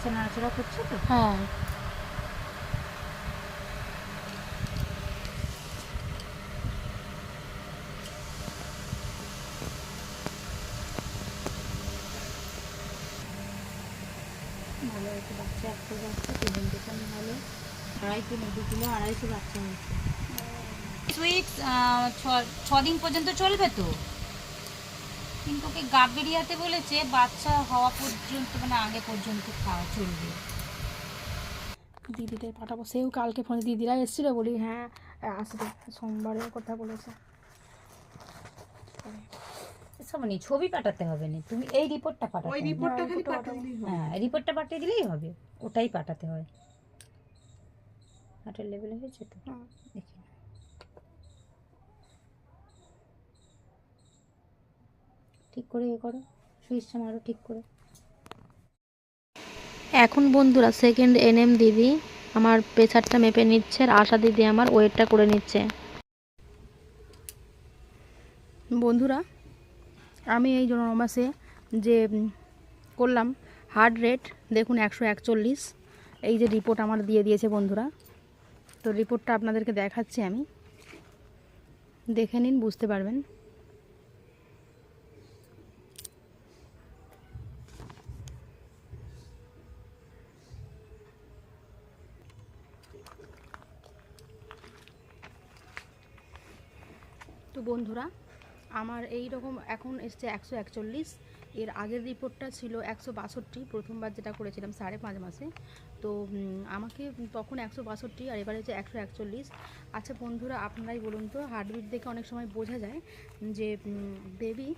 করছে, নাড়াচাড়া করছে তো। হ্যাঁ ভালো হয়েছে, বাচ্চা একটা বাচ্চা প্রেজেন্টেশন ভালো, 2.5 কিলো 2 কিলো 250 বাচ্চা হয়েছে। সুইটস 6 দিন পর্যন্ত চলবে তো, কিন্তু ওকে গাবেরিয়াতে বলেছে বাচ্চা হওয়া পর্যন্ত, মানে আগে পর্যন্ত খাওয়া চলবে। দিদিদের পাঠাবো, সেও কালকে ফোনে দিদিরা এসেছিলো, বলি হ্যাঁ আসবে সোমবারের কথা বলেছে। এসব নেই, ছবি পাঠাতে হবে না, তুমি এই রিপোর্টটা পাঠাতে ওই হবে। রিপোর্টটা খালি পাঠিয়ে দিলেই হবে। হ্যাঁ, রিপোর্টটা পাঠিয়ে দিলেই হবে, ওটাই পাঠাতে হয়। হার্টের লেভেলে হয়েছে তো, দেখি না। ঠিক করে এ করো, সুইচটা মারো ঠিক করে। এখন বন্ধুরা সেকেন্ড এনএম দিদি আমার প্রেসারটা মেপে নিচ্ছে, আর আশা দিদি আমার ওয়েটটা করে নিচ্ছে। বন্ধুরা আমি এই জন্য মাসে যে করলাম হার্ট রেট দেখুন 141, এই যে রিপোর্ট আমার দিয়ে দিয়েছে বন্ধুরা। তো রিপোর্টটা আপনাদেরকে দেখাচ্ছি, আমি দেখে নিন, বুঝতে পারবেন। তো বন্ধুরা আমার এই রকম এখন এসছে 141, এর আগের রিপোর্টটা ছিল 162, প্রথমবার যেটা করেছিলাম 5.5 মাসে। তো আমাকে তখন 162 আর এবার হচ্ছে 141। আচ্ছা বন্ধুরা আপনারাই বলুন তো, হার্টবিট দেখে অনেক সময় বোঝা যায় যে বেবি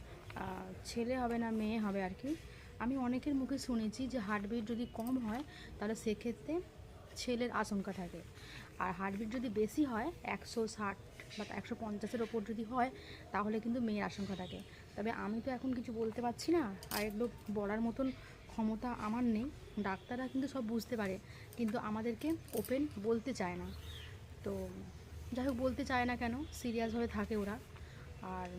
ছেলে হবে না মেয়ে হবে আর কি। আমি অনেকের মুখে শুনেছি যে হার্টবিট যদি কম হয় তাহলে সেক্ষেত্রে ছেলের আশঙ্কা থাকে, আর হার্টবিট যদি বেশি হয় 160 বা 150-এর ওপর যদি হয় তাহলে কিন্তু মেয়ের আশঙ্কা থাকে। তবে আমি তো এখন কিছু বলতে পারছি না, আর এগুলো বলার মতন ক্ষমতা আমার নেই। ডাক্তাররা কিন্তু সব বুঝতে পারে, কিন্তু আমাদেরকে ওপেন বলতে চায় না। তো যাই হোক, বলতে চায় না কেন, সিরিয়াসভাবে থাকে ওরা। আর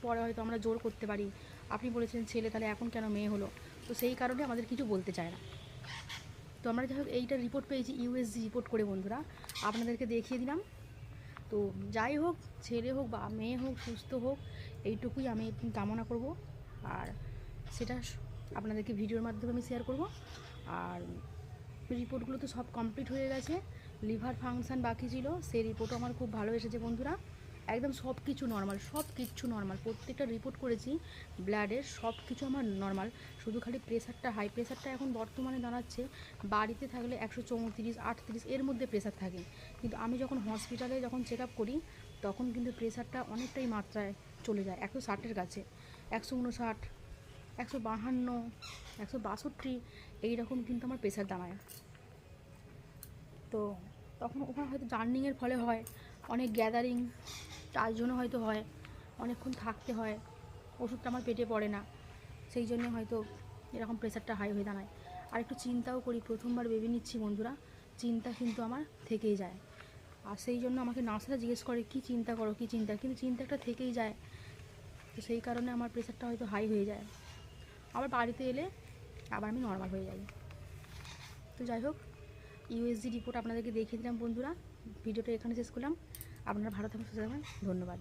পরে হয়তো আমরা জোর করতে পারি, আপনি বলেছেন ছেলে তাহলে এখন কেন মেয়ে হলো, তো সেই কারণে আমাদের কিছু বলতে চায় না। তো আমরা যাই হোক এইটা রিপোর্ট পেয়েছি ইউএসজি রিপোর্ট করে বন্ধুরা, আপনাদেরকে দেখিয়ে দিলাম। তো যাই হোক, ছেলে হোক বা মেয়ে হোক, সুস্থ হোক, এইটুকুই আমি কামনা করব। আর সেটা আপনাদেরকে ভিডিওর মাধ্যমে আমি শেয়ার করব। আর রিপোর্টগুলো তো সব কমপ্লিট হয়ে গেছে, লিভার ফাংশান বাকি ছিল, সেই রিপোর্টও আমার খুব ভালো এসেছে বন্ধুরা। একদম সব কিছু নর্মাল, সব কিছু নর্মাল, প্রত্যেকটা রিপোর্ট করেছি ব্লাডের, সব কিছু আমার নর্মাল। শুধু খালি প্রেশারটা, হাই প্রেশারটা এখন বর্তমানে দাঁড়াচ্ছে, বাড়িতে থাকলে 134, 38 এর মধ্যে প্রেশার থাকে, কিন্তু আমি যখন হসপিটালে যখন চেক আপ করি তখন কিন্তু প্রেশারটা অনেকটাই মাত্রায় চলে যায়, 160-এর কাছে, 159, 152, 162 এইরকম কিন্তু আমার প্রেশার দাঁড়ায়। তো তখন ওখানে হয়তো জার্নিংয়ের ফলে হয়, অনেক গ্যাদারিং, তার জন্য হয়তো হয়, অনেকক্ষণ থাকতে হয়, ওষুধটা আমার পেটে পড়ে না, সেই জন্য হয়তো এরকম প্রেশারটা হাই হয়ে দাঁড়ায়। আর একটু চিন্তাও করি, প্রথমবার বেবি নিচ্ছি বন্ধুরা, চিন্তা কিন্তু আমার থেকেই যায়। আর সেই জন্য আমাকে নার্সরা জিজ্ঞেস করে কী চিন্তা করো, কী চিন্তা, কিন্তু চিন্তা একটা থেকেই যায়। তো সেই কারণে আমার প্রেশারটা হয়তো হাই হয়ে যায়, আবার বাড়িতে এলে আবার আমি নর্মাল হয়ে যাই। তো যাই হোক, ইউএসজি রিপোর্ট আপনাদেরকে দেখিয়ে দিলাম বন্ধুরা, ভিডিওটা এখানে শেষ করলাম। আপনারা ভালো থাকবেন, সুস্থ থাকবেন, ধন্যবাদ।